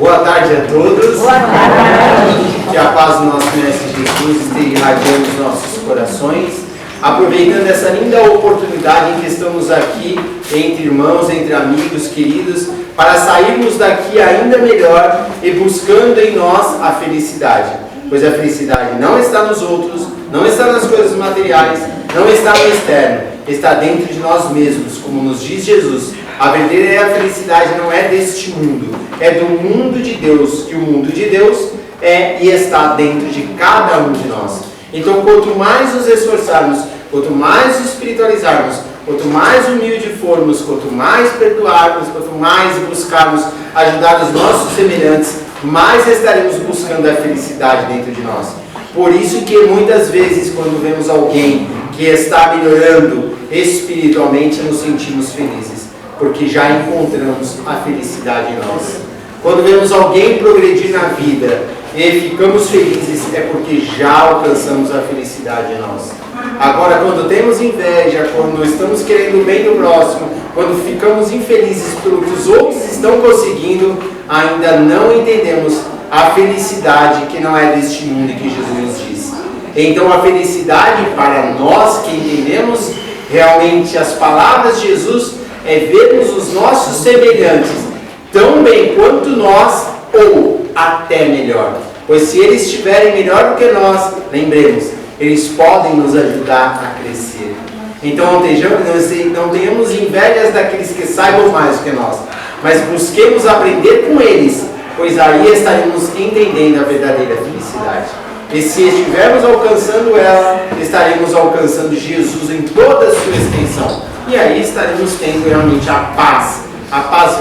Boa tarde a todos. Boa tarde. Que a paz do nosso Mestre Jesus esteja irradiando os nossos corações. Aproveitando essa linda oportunidade em que estamos aqui, entre irmãos, entre amigos, queridos, para sairmos daqui ainda melhor e buscando em nós a felicidade. Pois a felicidade não está nos outros, não está nas coisas materiais, não está no externo, está dentro de nós mesmos, como nos diz Jesus. A verdadeira felicidade não é deste mundo, é do mundo de Deus, e o mundo de Deus é e está dentro de cada um de nós. Então, quanto mais nos esforçarmos, quanto mais nos espiritualizarmos, quanto mais humilde formos, quanto mais perdoarmos, quanto mais buscarmos ajudar os nossos semelhantes, mais estaremos buscando a felicidade dentro de nós. Por isso que muitas vezes, quando vemos alguém que está melhorando espiritualmente, nos sentimos felizes, porque já encontramos a felicidade em nós. Quando vemos alguém progredir na vida e ficamos felizes, é porque já alcançamos a felicidade em nós. Agora, quando temos inveja, quando estamos querendo o bem do próximo, quando ficamos infelizes pelo que os outros estão conseguindo, ainda não entendemos a felicidade que não é deste mundo que Jesus nos diz. Então, a felicidade para nós que entendemos realmente as palavras de Jesus é vermos os nossos semelhantes tão bem quanto nós ou até melhor. Pois se eles estiverem melhor do que nós, lembremos, eles podem nos ajudar a crescer. Então não tenhamos invejas daqueles que saibam mais do que nós, mas busquemos aprender com eles, pois aí estaremos entendendo a verdadeira felicidade. E se estivermos alcançando ela, estaremos alcançando Jesus em toda a sua extensão. E aí estaremos tendo realmente a paz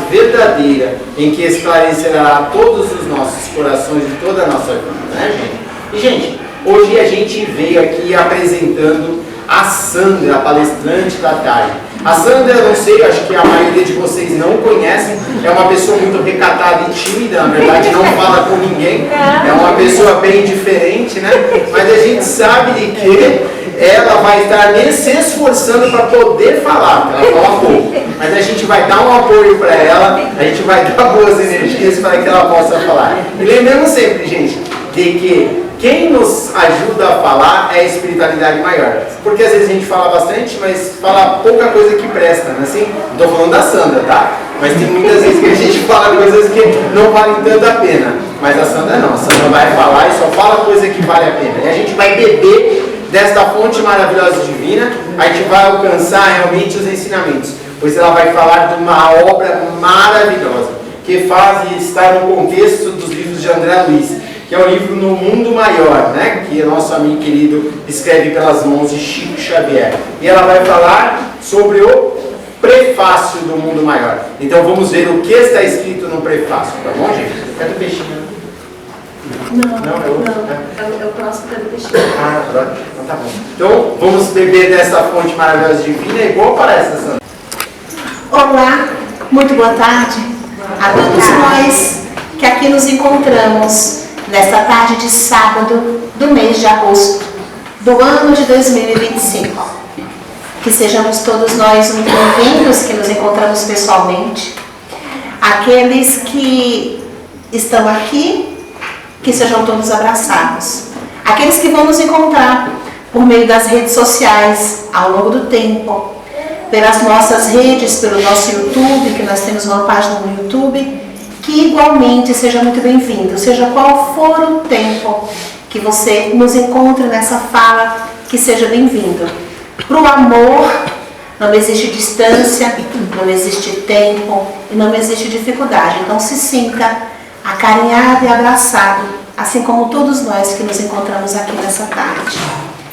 verdadeira, em que esclarecerá todos os nossos corações e toda a nossa vida, né, gente? E, gente, hoje a gente veio aqui apresentando a Sandra, a palestrante da tarde. A Sandra, eu não sei, acho que a maioria de vocês não conhecem, é uma pessoa muito recatada e tímida, na verdade não fala com ninguém, é uma pessoa bem diferente, né? Mas a gente sabe de que ela vai estar se esforçando para poder falar, porque ela fala pouco. Mas a gente vai dar um apoio para ela, a gente vai dar boas energias para que ela possa falar. E lembramos sempre, gente, de que quem nos ajuda a falar é a espiritualidade maior. Porque às vezes a gente fala bastante, mas fala pouca coisa que presta, não é assim? Não estou falando da Sandra, tá? Mas tem muitas vezes que a gente fala coisas que não valem tanto a pena. Mas a Sandra não, a Sandra vai falar e só fala coisa que vale a pena. E a gente vai beber desta fonte maravilhosa divina, a gente vai alcançar realmente os ensinamentos. Pois ela vai falar de uma obra maravilhosa, que está no contexto dos livros de André Luiz, que é o livro No Mundo Maior, né? Que o nosso amigo querido escreve pelas mãos de Chico Xavier. E ela vai falar sobre o prefácio do Mundo Maior. Então vamos ver o que está escrito no prefácio, tá bom, gente? Cadê o peixinho? Não, é o próximo que é do peixinho. Ah, pronto. Então tá bom. Então vamos beber dessa fonte maravilhosa divina, igual parece, Sandra. Olá, muito boa tarde a todos nós que aqui nos encontramos nesta tarde de sábado do mês de agosto do ano de 2025. Que sejamos todos nós muito bem-vindos, que nos encontramos pessoalmente. Aqueles que estão aqui, que sejam todos abraçados. Aqueles que vão nos encontrar por meio das redes sociais ao longo do tempo, pelas nossas redes, pelo nosso YouTube, que nós temos uma página no YouTube, que igualmente seja muito bem-vindo, seja qual for o tempo que você nos encontre nessa fala, que seja bem-vindo. Para o amor, não existe distância, não existe tempo e não existe dificuldade. Então se sinta acarinhado e abraçado, assim como todos nós que nos encontramos aqui nessa tarde.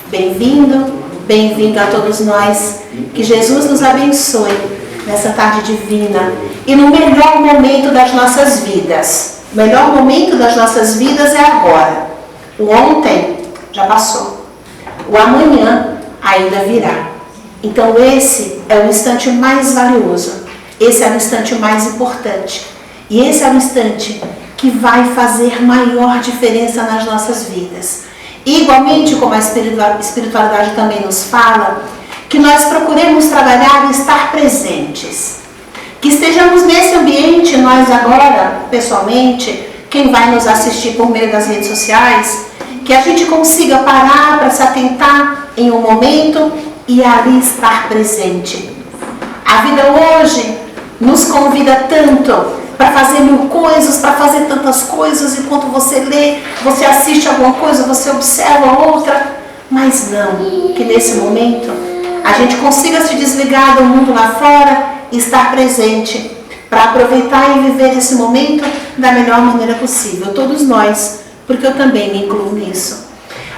Bem-vindo. Bem-vindo a todos nós, que Jesus nos abençoe nessa tarde divina e no melhor momento das nossas vidas. O melhor momento das nossas vidas é agora. O ontem já passou. O amanhã ainda virá. Então esse é o instante mais valioso. Esse é o instante mais importante. E esse é o instante que vai fazer maior diferença nas nossas vidas. E, igualmente, como a espiritualidade também nos fala, que nós procuremos trabalhar e estar presentes. que estejamos nesse ambiente, nós agora, pessoalmente, quem vai nos assistir por meio das redes sociais, que a gente consiga parar para se atentar em um momento e ali estar presente. A vida hoje nos convida tanto para fazer mil coisas, para fazer tantas coisas, enquanto você lê, você assiste alguma coisa, você observa outra, mas não, que nesse momento a gente consiga se desligar do mundo lá fora e estar presente, para aproveitar e viver esse momento da melhor maneira possível, todos nós, porque eu também me incluo nisso.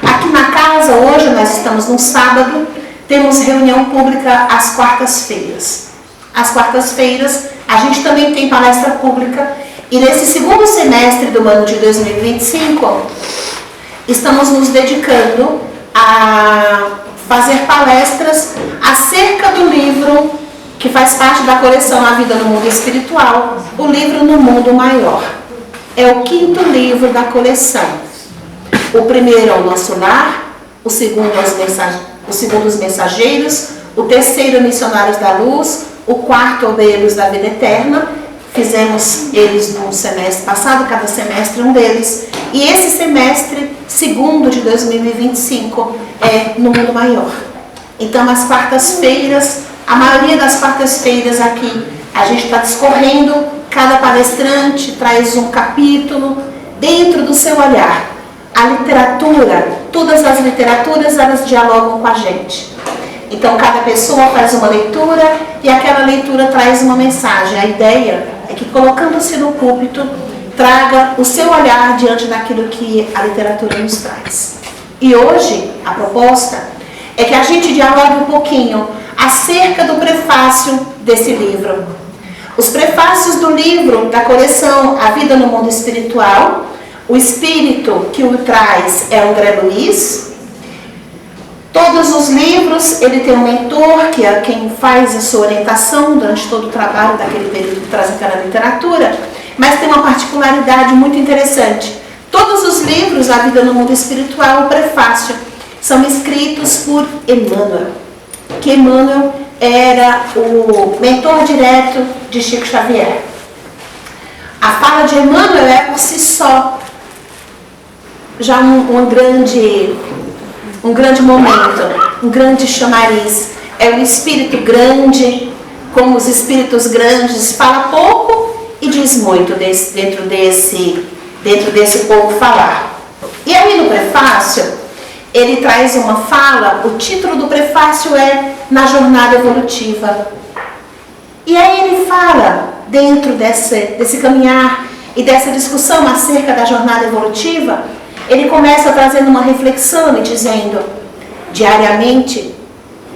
Aqui na casa, hoje nós estamos num sábado, temos reunião pública às quartas-feiras. Às quartas-feiras, a gente também tem palestra pública, e nesse segundo semestre do ano de 2025, estamos nos dedicando a fazer palestras acerca do livro que faz parte da coleção A Vida no Mundo Espiritual, o livro No Mundo Maior. É o 5º livro da coleção. O primeiro é o Nosso Lar, o segundo Os Mensageiros, o terceiro Missionários da Luz, o quarto Obreiros da Vida Eterna. Fizemos eles no semestre passado, cada semestre um deles. E esse semestre, segundo de 2025, é No Mundo Maior. Então, as quartas-feiras, a maioria das quartas-feiras aqui, a gente está discorrendo, cada palestrante traz um capítulo dentro do seu olhar. A literatura, todas as literaturas, elas dialogam com a gente. Então, cada pessoa faz uma leitura e aquela leitura traz uma mensagem. A ideia é que, colocando-se no púlpito, traga o seu olhar diante daquilo que a literatura nos traz. E hoje, a proposta é que a gente dialogue um pouquinho acerca do prefácio desse livro. Os prefácios do livro, da coleção A Vida no Mundo Espiritual, o espírito que o traz é André Luiz. Todos os livros, ele tem um mentor, que é quem faz a sua orientação durante todo o trabalho daquele período que traz aquela literatura, mas tem uma particularidade muito interessante. Todos os livros, A Vida no Mundo Espiritual, o prefácio, são escritos por Emmanuel, que Emmanuel era o mentor direto de Chico Xavier. A fala de Emmanuel é por si só já um grande momento, um grande chamariz. É um espírito grande, como os espíritos grandes, fala pouco e diz muito dentro desse pouco falar. E aí no prefácio, ele traz uma fala, o título do prefácio é Na Jornada Evolutiva. E aí ele fala, dentro desse caminhar e dessa discussão acerca da jornada evolutiva, ele começa trazendo uma reflexão e dizendo: diariamente,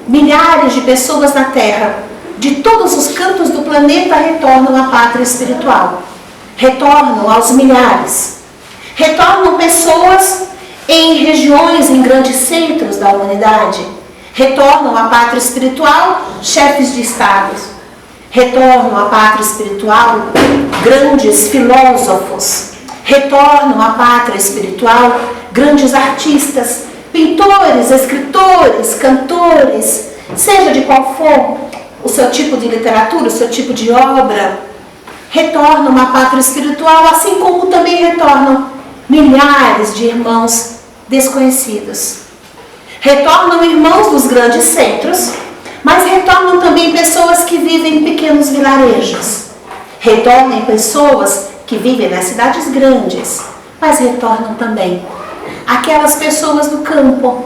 milhares de pessoas na Terra, de todos os cantos do planeta, retornam à pátria espiritual. Retornam aos milhares. Retornam pessoas em regiões, em grandes centros da humanidade. Retornam à pátria espiritual chefes de estados. Retornam à pátria espiritual grandes filósofos. Retornam à pátria espiritual grandes artistas, pintores, escritores, cantores, seja de qual for o seu tipo de literatura, o seu tipo de obra. Retornam à pátria espiritual, assim como também retornam milhares de irmãos desconhecidos. Retornam irmãos dos grandes centros, mas retornam também pessoas que vivem em pequenos vilarejos. Retornam pessoas que vivem nas cidades grandes, mas retornam também aquelas pessoas do campo.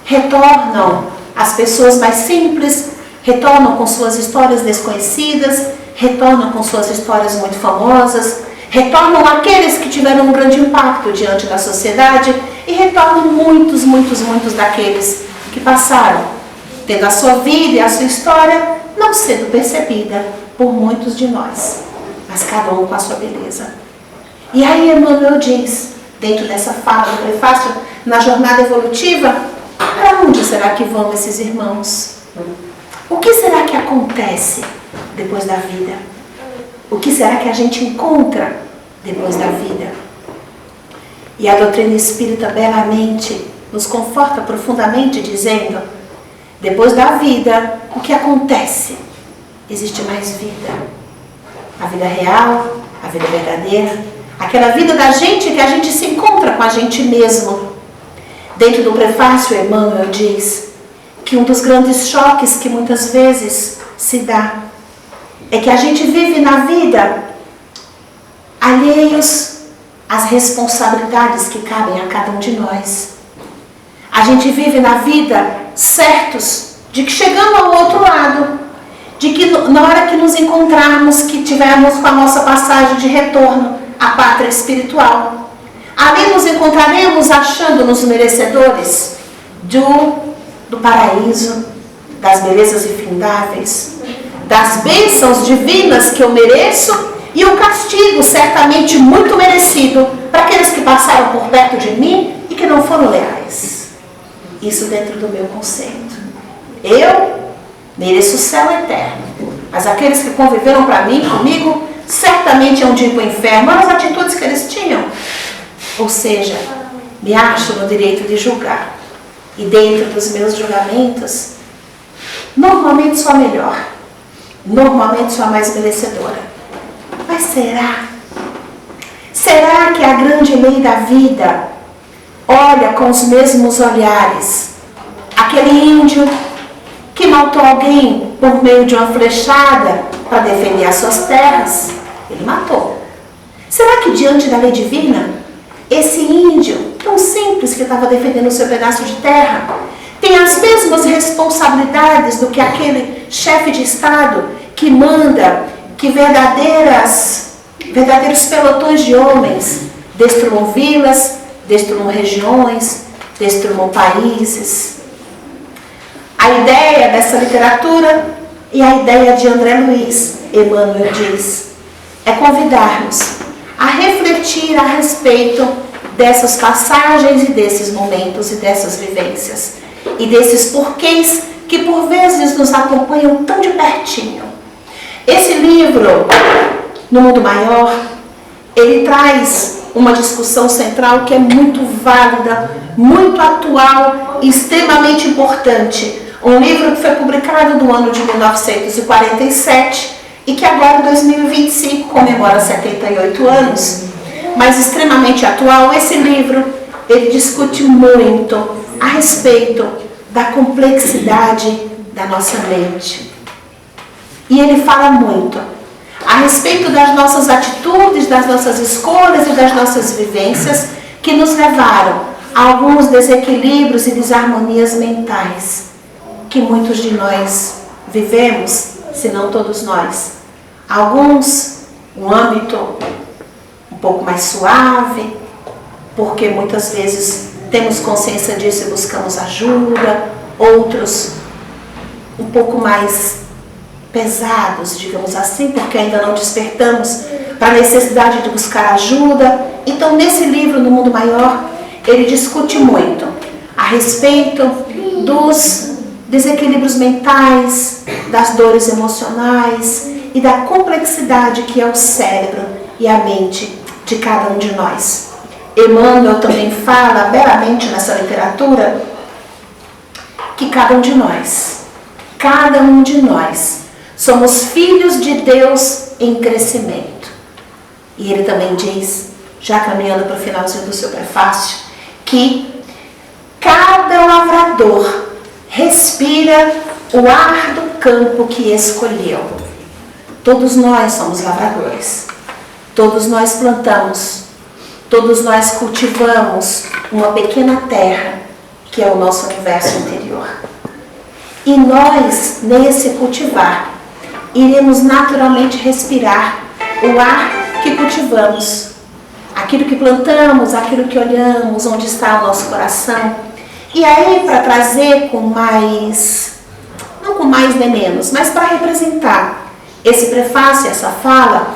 Retornam as pessoas mais simples, retornam com suas histórias desconhecidas, retornam com suas histórias muito famosas, retornam aqueles que tiveram um grande impacto diante da sociedade e retornam muitos daqueles que passaram, tendo a sua vida e a sua história não sendo percebida por muitos de nós, mas cada um com a sua beleza. E aí Emmanuel diz, dentro dessa fala do prefácio, na jornada evolutiva, para onde será que vão esses irmãos? O que será que acontece depois da vida? O que será que a gente encontra depois da vida? E a doutrina espírita belamente nos conforta profundamente dizendo: depois da vida, o que acontece? Existe mais vida. a vida real, a vida verdadeira, aquela vida da gente que a gente se encontra com a gente mesmo. Dentro do prefácio, Emmanuel diz que um dos grandes choques que muitas vezes se dá é que a gente vive na vida alheios às responsabilidades que cabem a cada um de nós. A gente vive na vida certos de que chegando ao outro lado, de que na hora que nos encontrarmos, que tivermos com a nossa passagem de retorno à pátria espiritual, ali nos encontraremos achando-nos merecedores do paraíso, das belezas infindáveis, das bênçãos divinas que eu mereço e o castigo certamente muito merecido para aqueles que passaram por perto de mim e que não foram leais. Isso dentro do meu conceito. Eu mereço o céu eterno, mas aqueles que conviveram comigo, certamente hão de ir para o inferno. Olha as atitudes que eles tinham. Ou seja, me acho no direito de julgar. E dentro dos meus julgamentos, normalmente sou a melhor. Normalmente sou a mais merecedora. Mas será? Será que a grande lei da vida olha com os mesmos olhares aquele índio que matou alguém por meio de uma flechada para defender as suas terras? Ele matou. Será que diante da lei divina, esse índio tão simples que estava defendendo o seu pedaço de terra tem as mesmas responsabilidades do que aquele chefe de Estado que manda que verdadeiros pelotões de homens destruam vilas, destruam regiões, destruam países? A ideia dessa literatura e a ideia de André Luiz, Emmanuel diz, é convidar-nos a refletir a respeito dessas passagens e desses momentos e dessas vivências e desses porquês que por vezes nos acompanham tão de pertinho. Esse livro, No Mundo Maior, ele traz uma discussão central que é muito válida, muito atual e extremamente importante. Um livro que foi publicado no ano de 1947 e que agora, em 2025, comemora 78 anos, mas extremamente atual. Esse livro, ele discute muito a respeito da complexidade da nossa mente. E ele fala muito a respeito das nossas atitudes, das nossas escolhas e das nossas vivências que nos levaram a alguns desequilíbrios e desarmonias mentais que muitos de nós vivemos, se não todos nós. Alguns, um âmbito um pouco mais suave, porque muitas vezes temos consciência disso e buscamos ajuda. Outros, um pouco mais pesados, digamos assim, porque ainda não despertamos para a necessidade de buscar ajuda. Então, nesse livro, No Mundo Maior, ele discute muito a respeito dos desequilíbrios mentais, das dores emocionais e da complexidade que é o cérebro e a mente de cada um de nós. Emmanuel também fala belamente nessa literatura que cada um de nós, somos filhos de Deus em crescimento. E ele também diz, já caminhando para o finalzinho do seu prefácio, que cada lavrador respira o ar do campo que escolheu. Todos nós somos lavradores. Todos nós plantamos. Todos nós cultivamos uma pequena terra que é o nosso universo interior. E nós, nesse cultivar, iremos naturalmente respirar o ar que cultivamos. Aquilo que plantamos, aquilo que olhamos, onde está o nosso coração. E aí, para trazer com mais, não com mais nem menos, mas para representar esse prefácio, essa fala,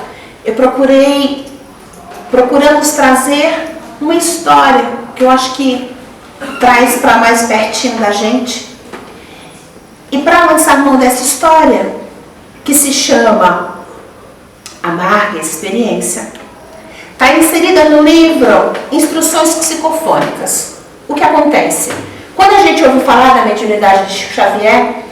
procuramos trazer uma história que eu acho que traz para mais pertinho da gente. E para lançar mão dessa história, que se chama Amarga Experiência, está inserida no livro Instruções Psicofônicas. O que acontece? Quando a gente ouve falar da mediunidade de Chico Xavier,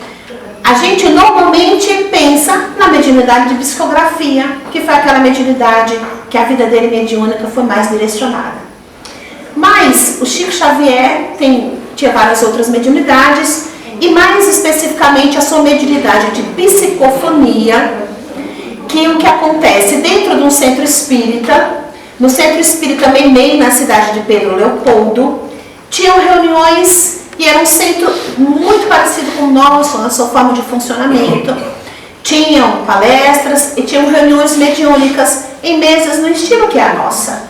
A gente normalmente pensa na mediunidade de psicografia, que foi aquela mediunidade que a vida dele mediúnica foi mais direcionada. Mas o Chico Xavier tinha várias outras mediunidades, e mais especificamente a sua mediunidade de psicofonia, que o que acontece dentro de um centro espírita, no centro espírita Meimei, na cidade de Pedro Leopoldo, tinham reuniões e era um centro muito parecido com o nosso, na sua forma de funcionamento. Tinham palestras e tinham reuniões mediúnicas em mesas no estilo que é a nossa.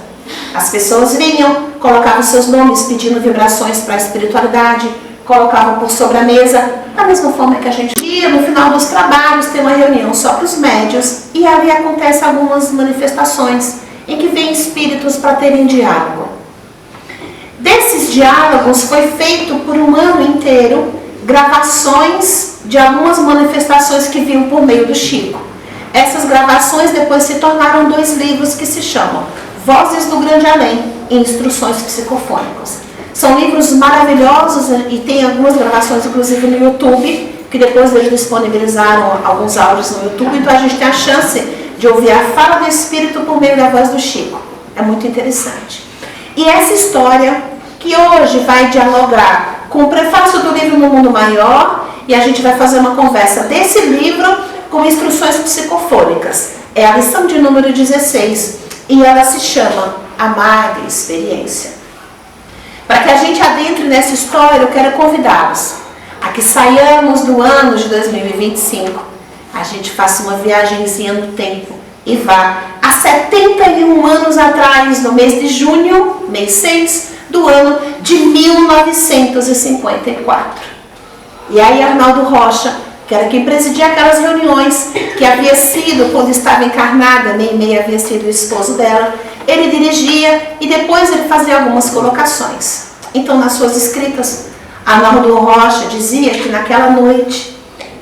As pessoas vinham, colocavam seus nomes pedindo vibrações para a espiritualidade, colocavam por sobre a mesa, da mesma forma que a gente ia no final dos trabalhos, tem uma reunião só para os médios, e ali acontecem algumas manifestações em que vêm espíritos para terem diálogo. Desses diálogos foi feito por um ano inteiro gravações de algumas manifestações que vinham por meio do Chico. Essas gravações depois se tornaram 2 livros que se chamam Vozes do Grande Além e Instruções Psicofônicas. São livros maravilhosos e tem algumas gravações, inclusive no YouTube, que depois eles disponibilizaram alguns áudios no YouTube, então a gente tem a chance de ouvir a fala do Espírito por meio da voz do Chico. É muito interessante. E essa história, que hoje vai dialogar com o prefácio do livro No Mundo Maior, e a gente vai fazer uma conversa desse livro com instruções psicofônicas. É a lição de número 16, e ela se chama A Magra Experiência. Para que a gente adentre nessa história, eu quero convidá-los a que saiamos do ano de 2025, a gente faça uma viagenzinha no tempo e vá a 71 anos atrás, no mês de junho, mês 6, do ano de 1954. E aí Arnaldo Rocha, que era quem presidia aquelas reuniões, que havia sido, quando estava encarnada, Meimei havia sido o esposo dela, ele dirigia e depois ele fazia algumas colocações. Então, nas suas escritas, Arnaldo Rocha dizia que naquela noite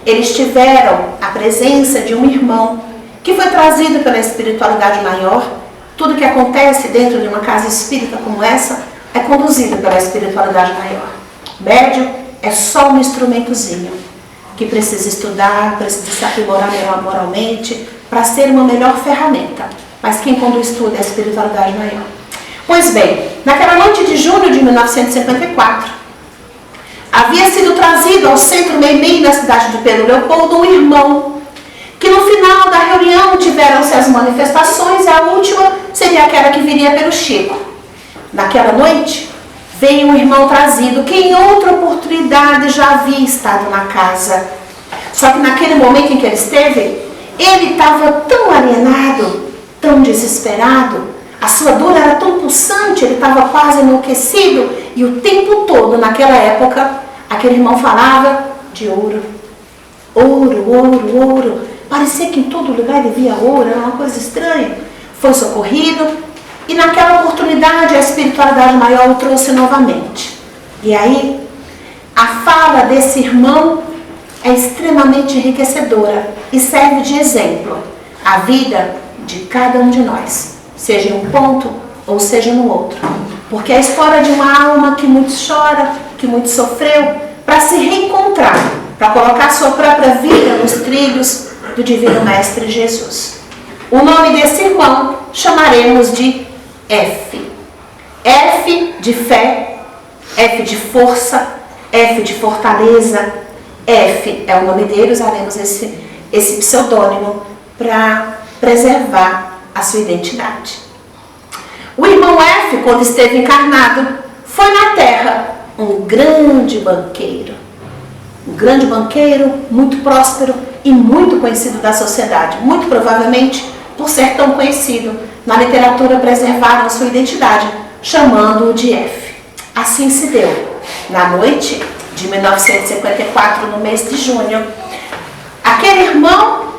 eles tiveram a presença de um irmão que foi trazido pela espiritualidade maior. Tudo que acontece dentro de uma casa espírita como essa é conduzido pela espiritualidade maior. Médium é só um instrumentozinho que precisa estudar, precisa se aprimorar moralmente para ser uma melhor ferramenta. Mas quem conduz tudo é a espiritualidade maior. Pois bem, naquela noite de junho de 1954, havia sido trazido ao centro Meimei, na cidade de Pedro Leopoldo, um irmão, que no final da reunião tiveram-se as manifestações, e a última seria aquela que viria pelo Chico. Naquela noite, veio um irmão trazido, que em outra oportunidade já havia estado na casa. Só que naquele momento em que ele esteve, ele estava tão alienado, tão desesperado, a sua dor era tão pulsante, ele estava quase enlouquecido, e o tempo todo, naquela época, aquele irmão falava de ouro. Ouro, ouro, ouro. Parecia que em todo lugar ele via ouro, era uma coisa estranha. Foi socorrido, e naquela oportunidade a espiritualidade maior o trouxe novamente. E aí, a fala desse irmão é extremamente enriquecedora e serve de exemplo à vida de cada um de nós, seja em um ponto ou seja no outro. Porque é a história de uma alma que muito chora, que muito sofreu, para se reencontrar, para colocar sua própria vida nos trilhos do Divino Mestre Jesus. O nome desse irmão chamaremos de F. F de fé, F de força, F de fortaleza. F é o nome dele, usaremos esse pseudônimo para preservar a sua identidade. O irmão F, quando esteve encarnado, foi na Terra um grande banqueiro. Um grande banqueiro, muito próspero e muito conhecido da sociedade. Muito provavelmente, por ser tão conhecido, na literatura preservaram sua identidade, chamando-o de F. Assim se deu. Na noite de 1954, no mês de junho, aquele irmão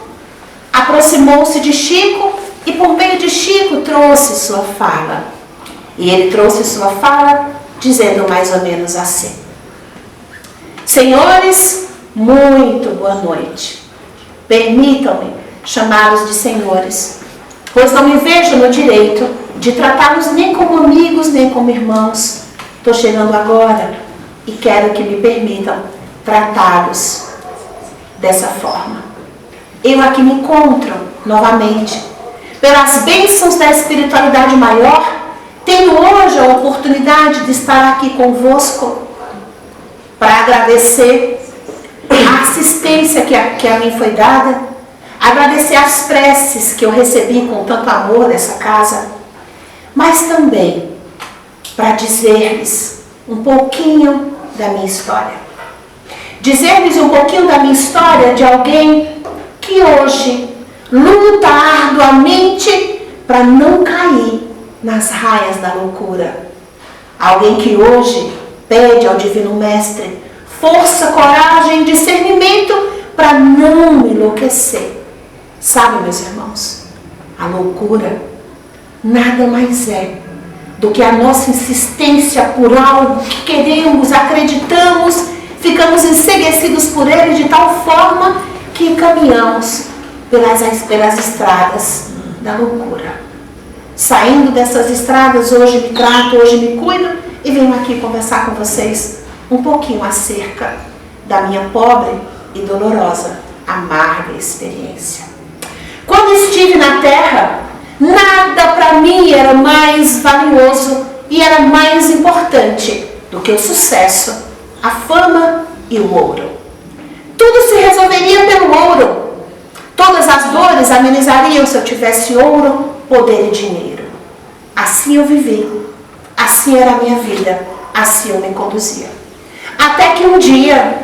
aproximou-se de Chico e por meio de Chico trouxe sua fala. E ele trouxe sua fala dizendo mais ou menos assim: senhores, muito boa noite. Permitam-me chamá-los de senhores, pois não me vejo no direito de tratá-los nem como amigos, nem como irmãos. Estou chegando agora e quero que me permitam tratá-los dessa forma. Eu aqui me encontro novamente, pelas bênçãos da espiritualidade maior, tenho hoje a oportunidade de estar aqui convosco para agradecer a assistência que a mim foi dada, agradecer as preces que eu recebi com tanto amor nessa casa, mas também para dizer-lhes um pouquinho da minha história. Dizer-lhes um pouquinho da minha história de alguém que hoje luta arduamente para não cair nas raias da loucura. Alguém que hoje pede ao Divino Mestre força, coragem e discernimento para não enlouquecer. Sabe, meus irmãos, a loucura nada mais é do que a nossa insistência por algo que queremos, acreditamos, ficamos enseguecidos por ele de tal forma que caminhamos pelas estradas da loucura. Saindo dessas estradas, hoje me trato, hoje me cuido e venho aqui conversar com vocês um pouquinho acerca da minha pobre e dolorosa, amarga experiência. Quando estive na Terra, nada para mim era mais valioso e era mais importante do que o sucesso, a fama e o ouro. Tudo se resolveria pelo ouro. Todas as dores amenizariam se eu tivesse ouro, poder e dinheiro. Assim eu vivi, assim era a minha vida, assim eu me conduzia. Até que um dia,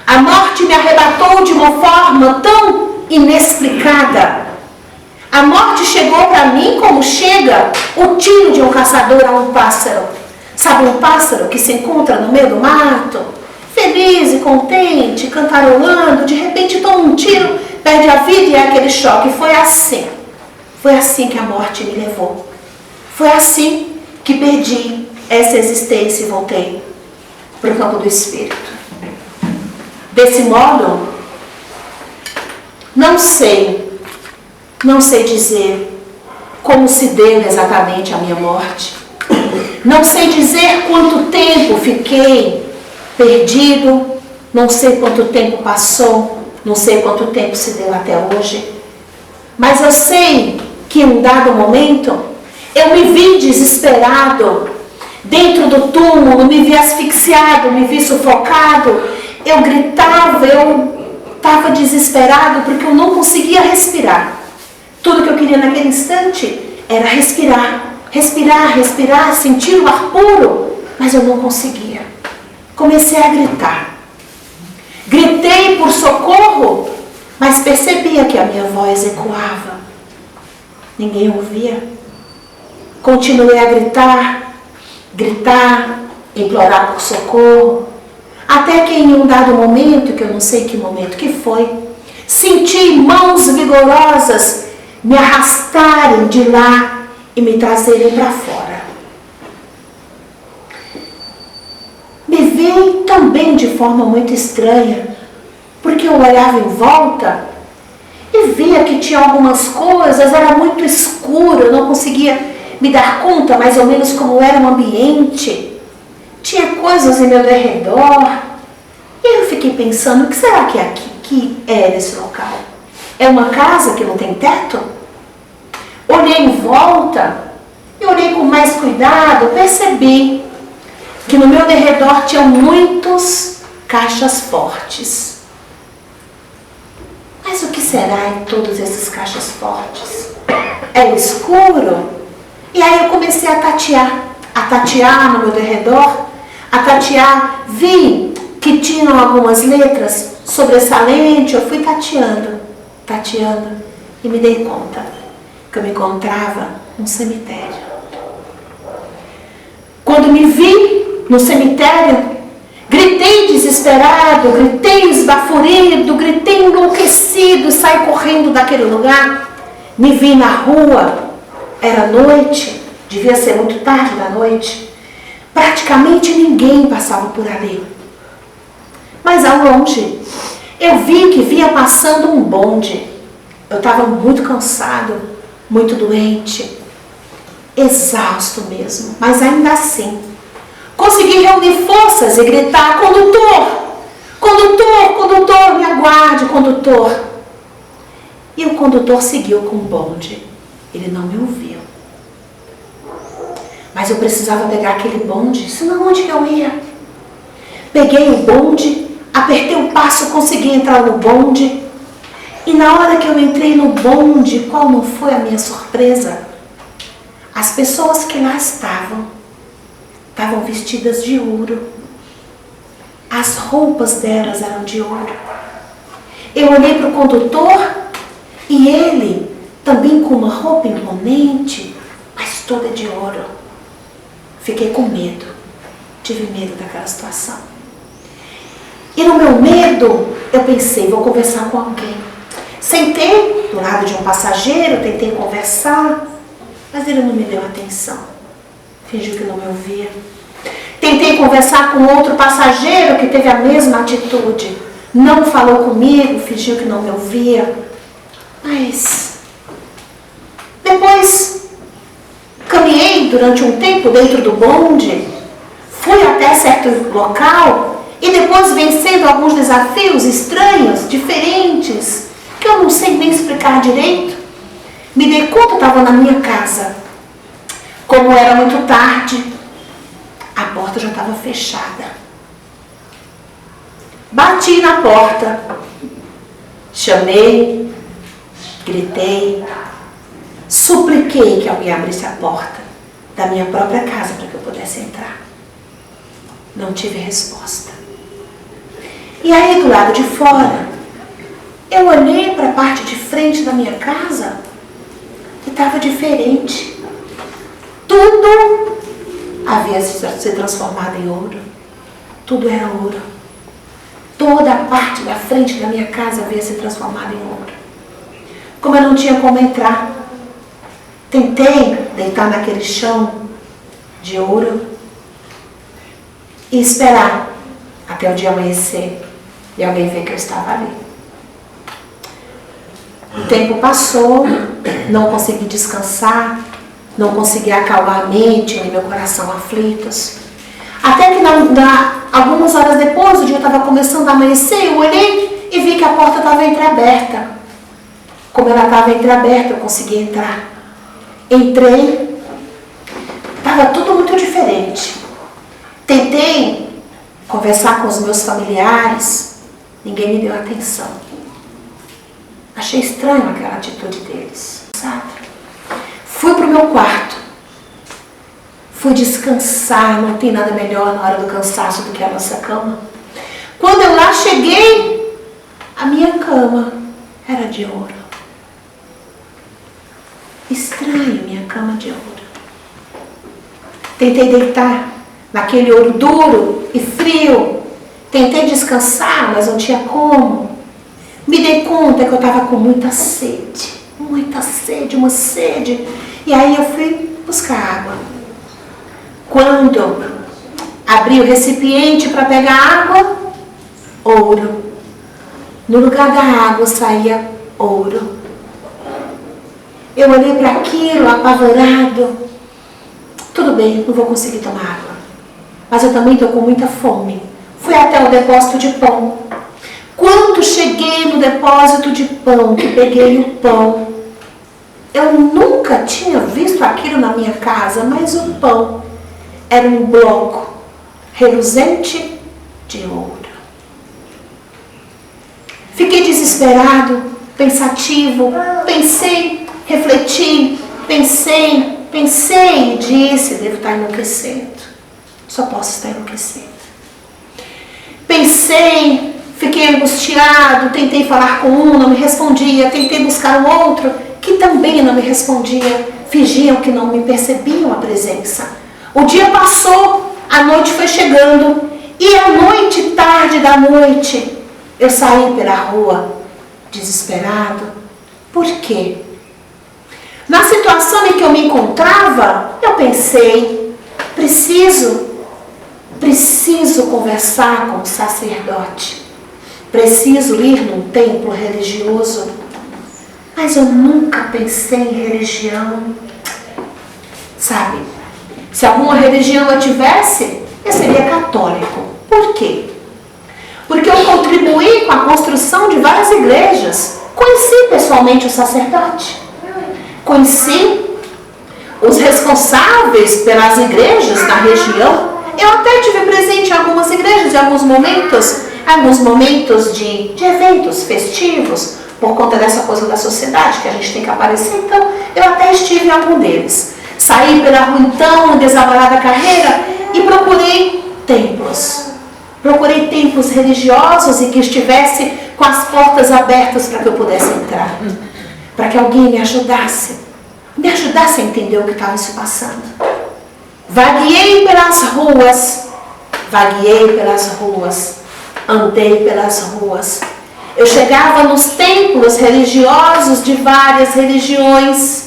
a morte me arrebatou de uma forma tão inexplicada. A morte chegou para mim como chega o tiro de um caçador a um pássaro. Sabe um pássaro que se encontra no meio do mato, feliz e contente, cantarolando, de repente toma um tiro, perde a vida e é aquele choque. Foi assim que a morte me levou. Foi assim que perdi essa existência e voltei para o campo do espírito. Desse modo, não sei dizer como se deu exatamente a minha morte. Não sei dizer quanto tempo fiquei perdido, não sei quanto tempo passou, não sei quanto tempo se deu até hoje. Mas eu sei que em um dado momento eu me vi desesperado dentro do túmulo, me vi asfixiado, me vi sufocado. Eu gritava, eu estava desesperado porque eu não conseguia respirar. Tudo que eu queria naquele instante era respirar, sentir o ar puro, mas eu não conseguia. Comecei a gritar. Gritei por socorro, mas percebia que a minha voz ecoava. Ninguém ouvia. Continuei a gritar, implorar por socorro, até que em um dado momento, que eu não sei que momento que foi, senti mãos vigorosas me arrastarem de lá e me trazerem para fora. Me vi também de forma muito estranha, porque eu olhava em volta e via que tinha algumas coisas, era muito escuro, eu não conseguia me dar conta mais ou menos como era o ambiente. Tinha coisas em meu derredor. E eu fiquei pensando, o que será que é aqui, que é esse local? É uma casa que não tem teto? Olhei em volta e olhei com mais cuidado, percebi que no meu derredor tinham muitos caixas fortes. Mas o que será em todos esses caixas fortes? É o escuro? E aí eu comecei a tatear no meu derredor, a tatear, vi que tinham algumas letras sobressalentes, eu fui tateando, e me dei conta que eu me encontrava num cemitério. Quando me vi no cemitério, gritei desesperado, gritei esbaforido, gritei enlouquecido, saí correndo daquele lugar. Me vi na rua, era noite, devia ser muito tarde da noite. Praticamente ninguém passava por ali. Mas ao longe, eu vi que vinha passando um bonde. Eu estava muito cansado, muito doente, exausto mesmo, mas ainda assim consegui reunir forças e gritar: condutor, Condutor, condutor, me aguarde, condutor. E o condutor seguiu com o bonde. Ele não me ouviu. Mas eu precisava pegar aquele bonde, senão onde que eu ia? Peguei o bonde, apertei o passo, consegui entrar no bonde. E na hora que eu entrei no bonde, qual não foi a minha surpresa? As pessoas que lá estavam vestidas de ouro. As roupas delas eram de ouro. Eu olhei para o condutor e ele, também com uma roupa imponente, mas toda de ouro. Fiquei com medo. Tive medo daquela situação. E no meu medo, eu pensei, vou conversar com alguém. Sentei do lado de um passageiro, tentei conversar, mas ele não me deu atenção. Fingiu que não me ouvia. Tentei conversar com outro passageiro que teve a mesma atitude. Não falou comigo, fingiu que não me ouvia. Mas depois caminhei durante um tempo dentro do bonde, fui até certo local e depois, vencendo alguns desafios estranhos, diferentes, que eu não sei nem explicar direito, me dei conta que estava na minha casa. Como era muito tarde, a porta já estava fechada. Bati na porta, chamei, gritei, supliquei que alguém abrisse a porta da minha própria casa para que eu pudesse entrar. Não tive resposta. E aí, do lado de fora, eu olhei para a parte de frente da minha casa e estava diferente. Tudo havia se transformado em ouro. Tudo era ouro. Toda a parte da frente da minha casa havia se transformado em ouro. Como eu não tinha como entrar, tentei deitar naquele chão de ouro e esperar até o dia amanhecer e alguém ver que eu estava ali. O tempo passou, não consegui descansar, não consegui acalmar a mente e meu coração aflitos. Até que algumas horas depois, o dia estava começando a amanhecer, eu olhei e vi que a porta estava entreaberta. Como ela estava entreaberta, eu consegui entrar. Entrei, estava tudo muito diferente. Tentei conversar com os meus familiares, ninguém me deu atenção. Achei estranho aquela atitude deles, sabe? Fui para o meu quarto. Fui descansar, não tem nada melhor na hora do cansaço do que a nossa cama. Quando eu lá cheguei, a minha cama era de ouro. Estranho, minha cama de ouro. Tentei deitar naquele ouro duro e frio. Tentei descansar, mas não tinha como. Me dei conta que eu estava com muita sede, uma sede. E aí eu fui buscar água. Quando abri o recipiente para pegar água, ouro. No lugar da água saía ouro. Eu olhei para aquilo, apavorado. Tudo bem, não vou conseguir tomar água. Mas eu também estou com muita fome. Fui até o depósito de pão. Quando cheguei no depósito de pão, que peguei o pão, eu nunca tinha visto aquilo na minha casa, mas o pão era um bloco reluzente de ouro. Fiquei desesperado, pensativo, pensei, refleti, pensei e disse, devo estar enlouquecendo. Só posso estar enlouquecendo. Pensei, fiquei angustiado, tentei falar com um, não me respondia, tentei buscar um outro, que também não me respondia, fingiam que não me percebiam a presença. O dia passou, a noite foi chegando, e à noite, tarde da noite, eu saí pela rua, desesperado. Por quê? Na situação em que eu me encontrava, eu pensei, preciso conversar com o sacerdote. Preciso ir num templo religioso. Mas eu nunca pensei em religião. Sabe, se alguma religião eu tivesse, eu seria católico. Por quê? porque eu contribuí com a construção de várias igrejas. Conheci pessoalmente o sacerdote, conheci os responsáveis pelas igrejas na região. Eu até tive presente em algumas igrejas, em alguns momentos de eventos festivos, por conta dessa coisa da sociedade, que a gente tem que aparecer. Então, eu até estive em algum deles. Saí pela rua, então, desabalada carreira, e procurei templos. Procurei templos religiosos e que estivesse com as portas abertas para que eu pudesse entrar. Para que alguém me ajudasse a entender o que estava se passando. Vagueei pelas ruas, andei pelas ruas. Eu chegava nos templos religiosos de várias religiões.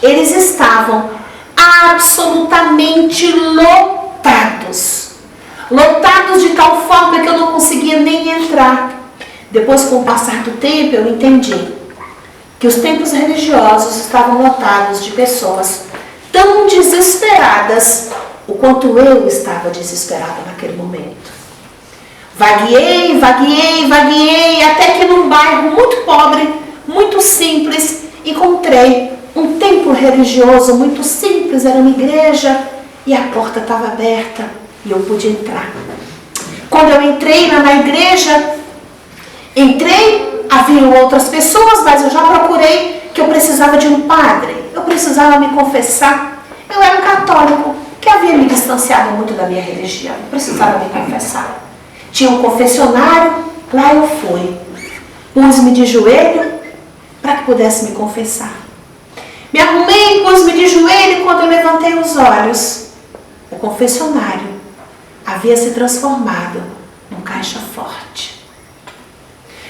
Eles estavam absolutamente lotados. Lotados de tal forma que eu não conseguia nem entrar. Depois, com o passar do tempo, eu entendi que os templos religiosos estavam lotados de pessoas tão desesperadas o quanto eu estava desesperada naquele momento. Vagueei, até que num bairro muito pobre, muito simples, encontrei um templo religioso muito simples, era uma igreja, e a porta estava aberta e eu pude entrar. Quando eu entrei na igreja, haviam outras pessoas, mas eu já procurei que eu precisava de um padre, eu precisava me confessar. Eu era um católico que havia me distanciado muito da minha religião, eu precisava me confessar. Tinha um confessionário, lá eu fui. Pus-me de joelho para que pudesse me confessar. Me arrumei, pus-me de joelho, e quando eu levantei os olhos, o confessionário havia se transformado num caixa forte.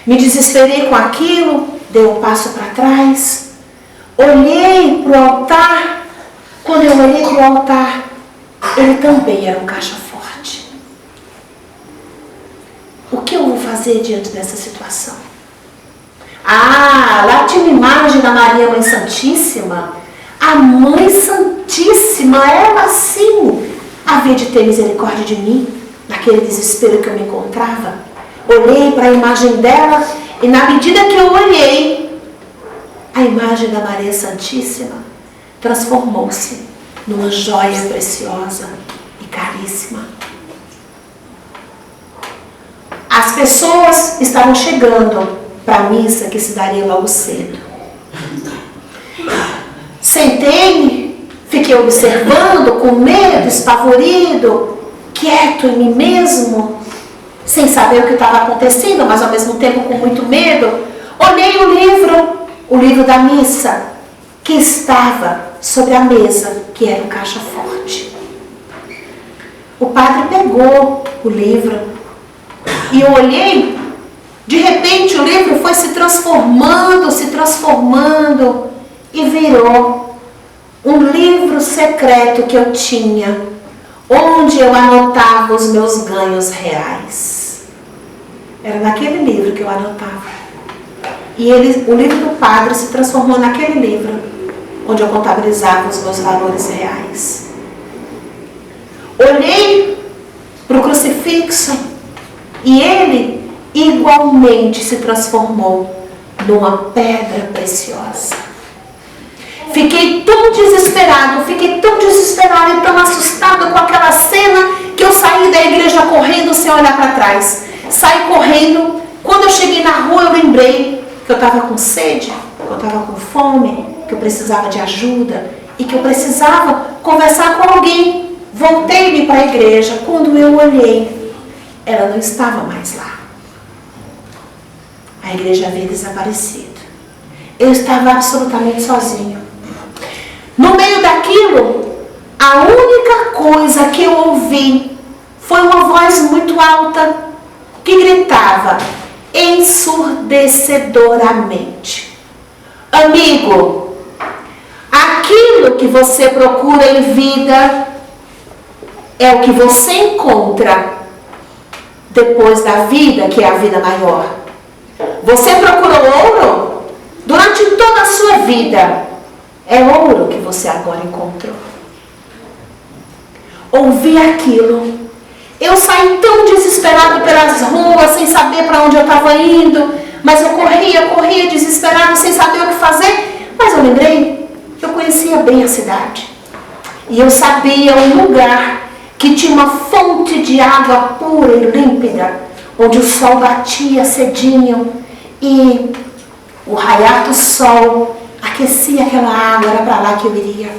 Me desesperei com aquilo, dei um passo para trás, olhei para o altar. Quando eu olhei para o altar, ele também era um caixa forte. O que eu vou fazer diante dessa situação? Lá tinha uma imagem da Maria Mãe Santíssima. A Mãe Santíssima, ela sim havia de ter misericórdia de mim, naquele desespero que eu me encontrava. Olhei para a imagem dela e, na medida que eu olhei, a imagem da Maria Santíssima transformou-se numa joia preciosa e caríssima. As pessoas estavam chegando para a missa que se daria logo cedo. Sentei-me, fiquei observando com medo, espavorido, quieto em mim mesmo, sem saber o que estava acontecendo, mas ao mesmo tempo com muito medo. Olhei o livro da missa, que estava sobre a mesa, que era um caixa forte. O padre pegou o livro e eu olhei, de repente o livro foi se transformando e virou um livro secreto que eu tinha, onde eu anotava os meus ganhos reais. Era naquele livro que eu anotava. E o livro do padre se transformou naquele livro, onde eu contabilizava os meus valores reais. Olhei para o crucifixo e ele igualmente se transformou numa pedra preciosa. Fiquei tão desesperada e tão assustada com aquela cena que eu saí da igreja correndo sem olhar para trás. Saí correndo. Quando eu cheguei na rua, eu lembrei que eu estava com sede, que eu estava com fome, que eu precisava de ajuda e que eu precisava conversar com alguém. Voltei-me para a igreja. Quando eu olhei, ela não estava mais lá. A igreja havia desaparecido. Eu estava absolutamente sozinho. No meio daquilo, a única coisa que eu ouvi foi uma voz muito alta que gritava ensurdecedoramente: amigo, aquilo que você procura em vida é o que você encontra depois da vida, que é a vida maior. Você procurou ouro durante toda a sua vida. É ouro que você agora encontrou. Ouvi aquilo Eu saí tão desesperado pelas ruas, sem saber para onde eu estava indo, mas eu corria desesperado, sem saber o que fazer. Mas eu lembrei que eu conhecia bem a cidade. E eu sabia um lugar que tinha uma fonte de água pura e límpida, onde o sol batia cedinho e o raiar do sol aquecia aquela água. Era para lá que eu iria.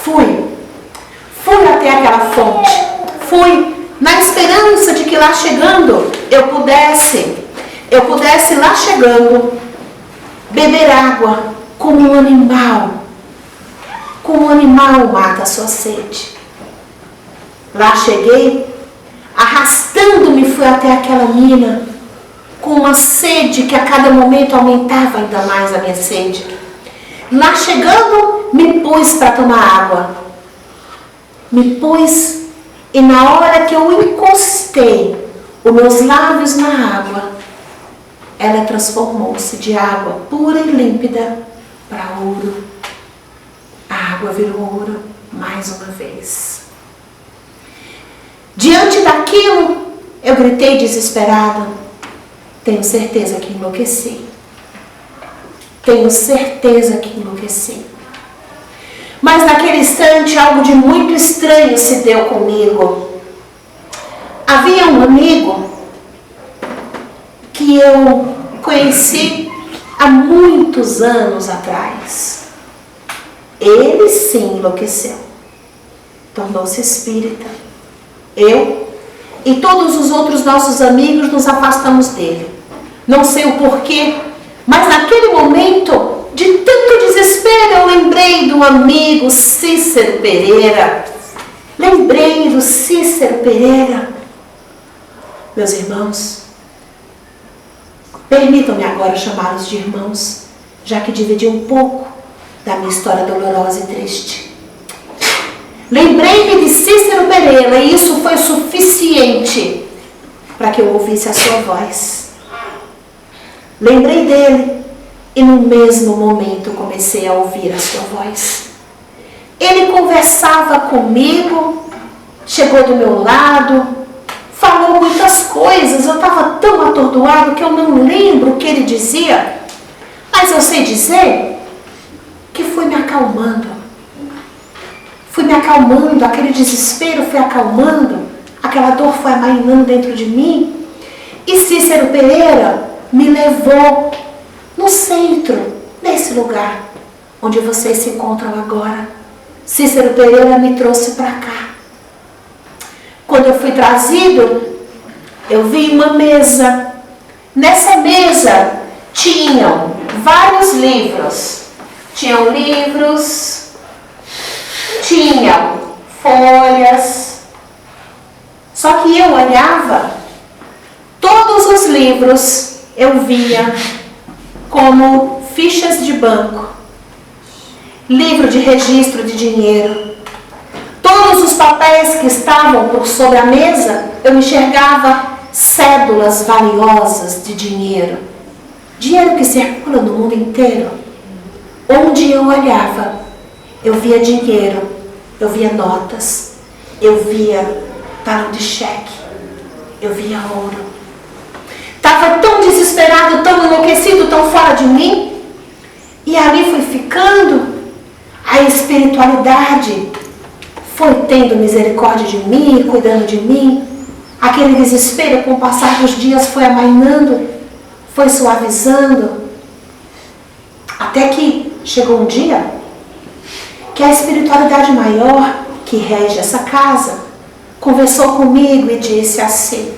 Fui até aquela fonte. Fui na esperança de que lá chegando eu pudesse lá chegando beber água como um animal mata a sua sede. Lá cheguei, arrastando-me fui até aquela mina, com uma sede que a cada momento aumentava ainda mais a minha sede. Lá chegando, me pus para tomar água. Me pus, e na hora que eu encostei os meus lábios na água, ela transformou-se de água pura e límpida para ouro. A água virou ouro mais uma vez. Diante daquilo, eu gritei desesperada. Tenho certeza que enlouqueci. Tenho certeza que enlouqueci. Mas naquele instante, algo de muito estranho se deu comigo. Havia um amigo que eu conheci há muitos anos atrás. Ele sim enlouqueceu. Tornou-se espírita. Eu e todos os outros nossos amigos nos afastamos dele. Não sei o porquê, mas naquele momento, de tanto desespero, eu lembrei do amigo Cícero Pereira. Lembrei do Cícero Pereira. Meus irmãos, permitam-me agora chamá-los de irmãos, já que dividi um pouco da minha história dolorosa e triste. Lembrei-me de Cícero Pereira e isso foi suficiente para que eu ouvisse a sua voz. Lembrei dele e no mesmo momento comecei a ouvir a sua voz. Ele conversava comigo, chegou do meu lado, falou muitas coisas. Eu estava tão atordoado que eu não lembro o que ele dizia, mas eu sei dizer que fui me acalmando. Fui me acalmando, aquele desespero foi acalmando, aquela dor foi amainando dentro de mim. E Cícero Pereira me levou no centro, nesse lugar onde vocês se encontram agora. Cícero Pereira me trouxe para cá. Quando eu fui trazido, eu vi uma mesa. Nessa mesa tinham vários livros. Tinham livros, tinham folhas. Só que eu olhava, todos os livros eu via como fichas de banco, livro de registro de dinheiro. Todos os papéis que estavam por sobre a mesa, eu enxergava cédulas valiosas de dinheiro. Dinheiro que circula no mundo inteiro. Onde eu olhava, eu via dinheiro, eu via notas, eu via talão de cheque, eu via ouro. Estava tão desesperado, tão enlouquecido, tão fora de mim. E ali foi ficando. A espiritualidade foi tendo misericórdia de mim, cuidando de mim. Aquele desespero, com o passar dos dias, foi amainando, foi suavizando. Até que chegou um dia que a espiritualidade maior que rege essa casa conversou comigo e disse assim: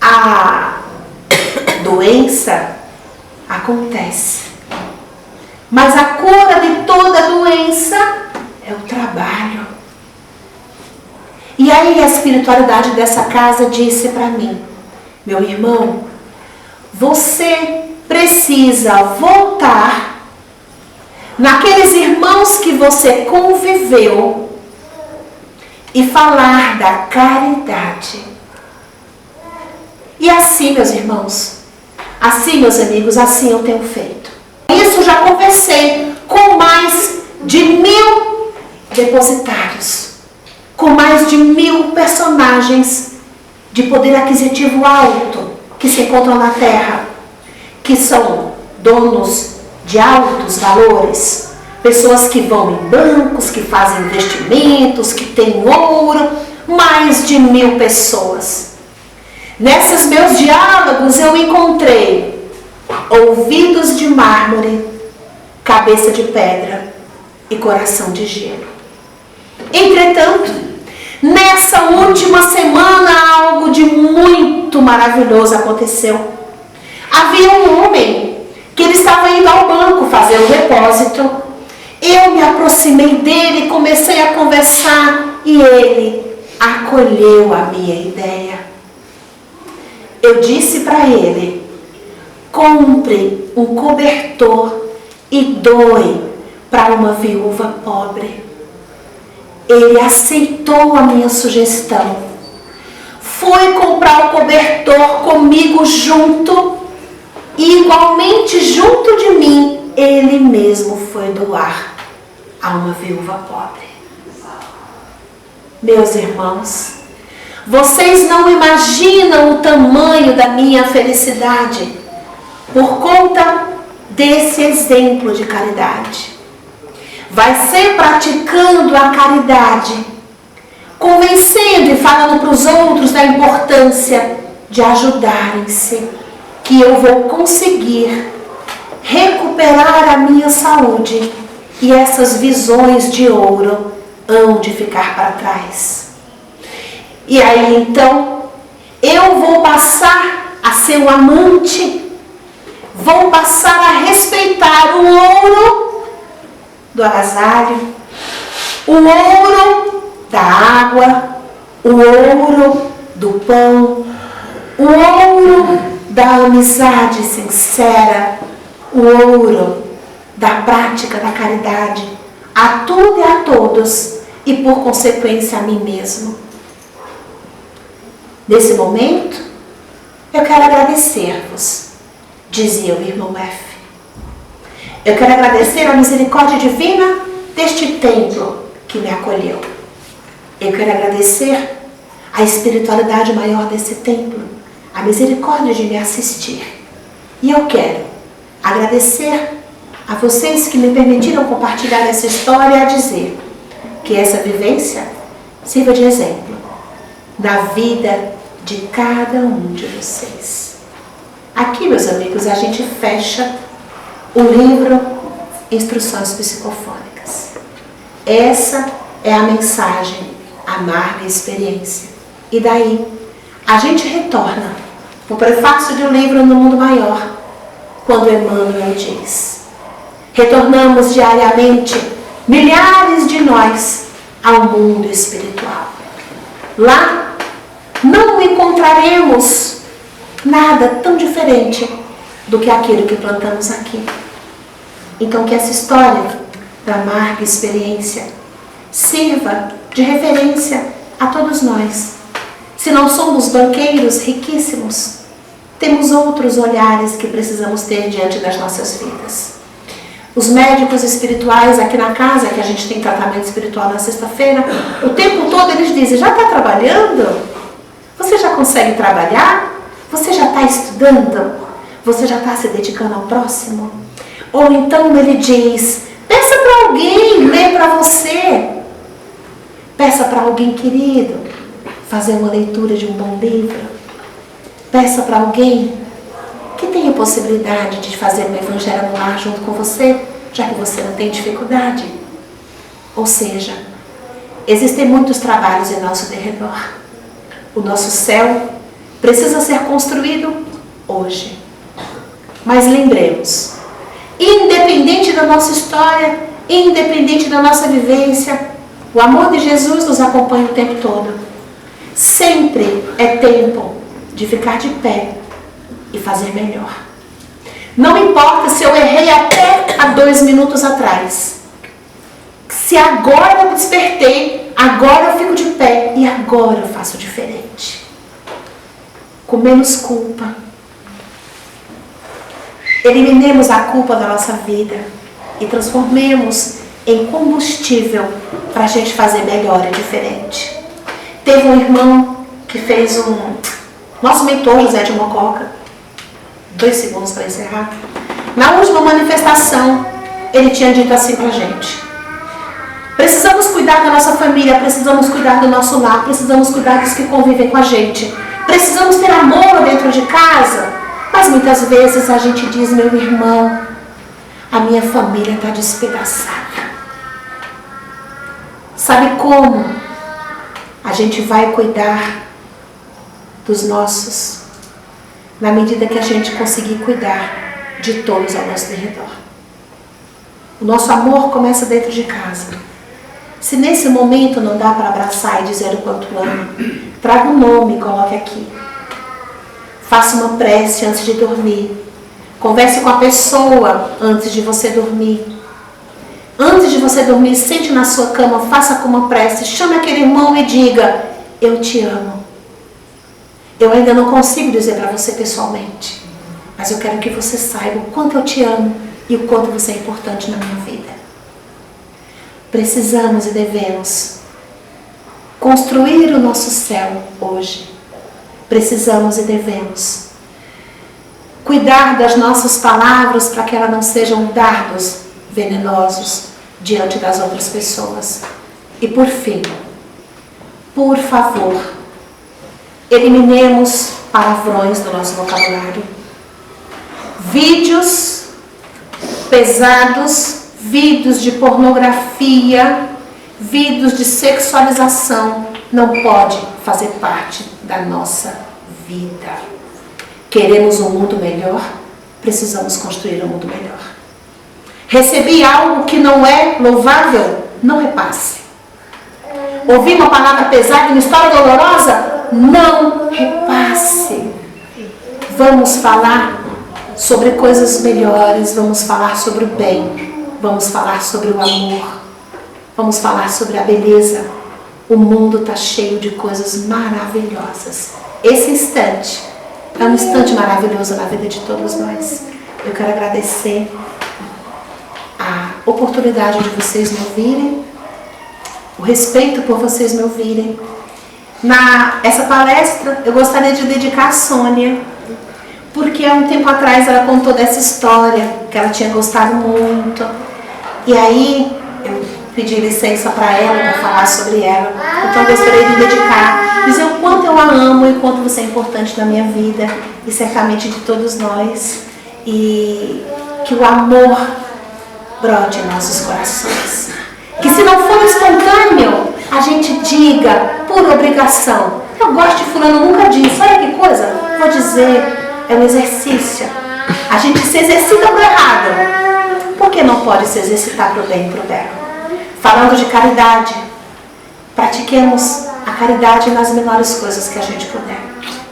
a doença acontece, mas a cura de toda doença é o trabalho. E aí a espiritualidade dessa casa disse para mim: meu irmão, você precisa voltar naqueles irmãos que você conviveu e falar da caridade. E assim, meus irmãos, assim, meus amigos, assim eu tenho feito. Isso já conversei com mais de 1000 depositários. com mais de 1000 personagens de poder aquisitivo alto que se encontram na Terra, que são donos de altos valores, pessoas que vão em bancos, que fazem investimentos, que têm ouro, mais de 1000 pessoas. Nesses meus diálogos eu encontrei ouvidos de mármore, cabeça de pedra e coração de gelo. Entretanto, nessa última semana algo de muito maravilhoso aconteceu. Havia um homem que ele estava indo ao banco fazer o depósito. Eu me aproximei dele, comecei a conversar e ele acolheu a minha ideia. Eu disse para ele: compre um cobertor e doe para uma viúva pobre. Ele aceitou a minha sugestão. Foi comprar o cobertor comigo junto e igualmente junto de mim, ele mesmo foi doar a uma viúva pobre. Meus irmãos, vocês não imaginam o tamanho da minha felicidade por conta desse exemplo de caridade. Vai ser praticando a caridade, convencendo e falando para os outros da importância de ajudarem-se, que eu vou conseguir recuperar a minha saúde e essas visões de ouro hão de ficar para trás. E aí então eu vou passar a ser um amante, vou passar a respeitar o ouro do agasalho, o ouro da água, o ouro do pão, o ouro da amizade sincera, o ouro da prática da caridade a tudo e a todos e por consequência a mim mesmo. Nesse momento, eu quero agradecer-vos, dizia o irmão F. Eu quero agradecer a misericórdia divina deste templo que me acolheu. Eu quero agradecer a espiritualidade maior desse templo, a misericórdia de me assistir. E eu quero agradecer a vocês que me permitiram compartilhar essa história e a dizer que essa vivência sirva de exemplo da vida de cada um de vocês. Aqui, meus amigos, a gente fecha o livro Instruções Psicofônicas. Essa é a mensagem, amarga experiência. E daí, a gente retorna o prefácio de um livro no mundo maior, quando Emmanuel diz: retornamos diariamente, milhares de nós, ao mundo espiritual. Lá, não encontraremos nada tão diferente do que aquilo que plantamos aqui. Então que essa história da amarga experiência sirva de referência a todos nós. Se não somos banqueiros riquíssimos, temos outros olhares que precisamos ter diante das nossas vidas. Os médicos espirituais aqui na casa, que a gente tem tratamento espiritual na sexta-feira, o tempo todo eles dizem: já está trabalhando? Você já consegue trabalhar? Você já está estudando? Você já está se dedicando ao próximo? Ou então ele diz: peça para alguém ler para você. Peça para alguém querido fazer uma leitura de um bom livro. Peça para alguém que tenha possibilidade de fazer um evangelho no lar junto com você, já que você não tem dificuldade. Ou seja, existem muitos trabalhos em nosso derredor. O nosso céu precisa ser construído hoje. Mas lembremos, independente da nossa história, independente da nossa vivência, o amor de Jesus nos acompanha o tempo todo. Sempre é tempo de ficar de pé e fazer melhor. Não importa se eu errei até há 2 minutos atrás. Se agora eu despertei, agora eu fico de pé e agora eu faço diferente. Com menos culpa. Eliminemos a culpa da nossa vida e transformemos em combustível para a gente fazer melhor e diferente. Teve um irmão que fez nosso mentor José de Mococa, 2 segundos para encerrar. Na última manifestação, ele tinha dito assim para a gente: precisamos cuidar da nossa família, precisamos cuidar do nosso lar, precisamos cuidar dos que convivem com a gente, precisamos ter amor dentro de casa, mas muitas vezes a gente diz: meu irmão, a minha família está despedaçada. Sabe como a gente vai cuidar dos nossos? Na medida que a gente conseguir cuidar de todos ao nosso redor. O nosso amor começa dentro de casa. Se nesse momento não dá para abraçar e dizer o quanto ama, traga um nome e coloque aqui. Faça uma prece antes de dormir. Converse com a pessoa antes de você dormir. Antes de você dormir, sente na sua cama, faça com uma prece, chame aquele irmão e diga: eu te amo. Eu ainda não consigo dizer para você pessoalmente, mas eu quero que você saiba o quanto eu te amo e o quanto você é importante na minha vida. Precisamos e devemos construir o nosso céu hoje. Precisamos e devemos cuidar das nossas palavras para que elas não sejam dardos venenosos diante das outras pessoas. E por fim, por favor, eliminemos palavrões do nosso vocabulário. Vídeos pesados, vídeos de pornografia, vídeos de sexualização não pode fazer parte da nossa vida. Queremos um mundo melhor? Precisamos construir um mundo melhor. Recebi algo que não é louvável? Não repasse. Ouvi uma palavra pesada e uma história dolorosa? Não repasse. Vamos falar sobre coisas melhores, vamos falar sobre o bem, vamos falar sobre o amor, vamos falar sobre a beleza. O mundo está cheio de coisas maravilhosas. Esse instante é um instante maravilhoso na vida de todos nós. Eu quero agradecer a oportunidade de vocês me ouvirem, o respeito por vocês me ouvirem. Essa palestra eu gostaria de dedicar a Sônia, porque há um tempo atrás ela contou dessa história, que ela tinha gostado muito. E aí eu pedi licença para ela para falar sobre ela. Então eu gostaria de dedicar, dizer o quanto eu a amo e o quanto você é importante na minha vida e certamente de todos nós. E que o amor brote em nossos corações. Que se não for espontâneo, a gente diga por obrigação: eu gosto de fulano, nunca disse. Olha que coisa, vou dizer. É um exercício. A gente se exercita para o errado. Por que não pode se exercitar para o bem e para o belo? Falando de caridade, pratiquemos a caridade nas menores coisas que a gente puder.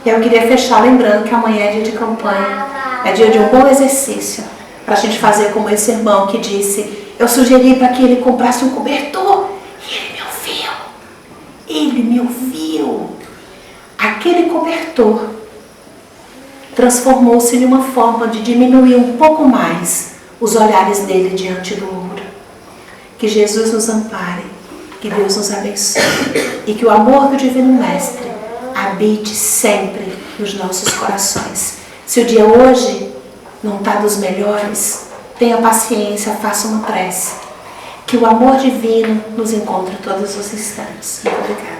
E eu queria fechar lembrando que amanhã é dia de campanha, é dia de um bom exercício, para a gente fazer como esse irmão que disse: eu sugeri para que ele comprasse um cobertor, e ele me ouviu. Ele me ouviu. Aquele cobertor transformou-se em uma forma de diminuir um pouco mais os olhares dele diante do ouro. Que Jesus nos ampare, que Deus nos abençoe e que o amor do Divino Mestre habite sempre nos nossos corações. Se o dia hoje não está dos melhores, tenha paciência, faça uma prece. Que o amor divino nos encontre todos os instantes. Muito obrigada.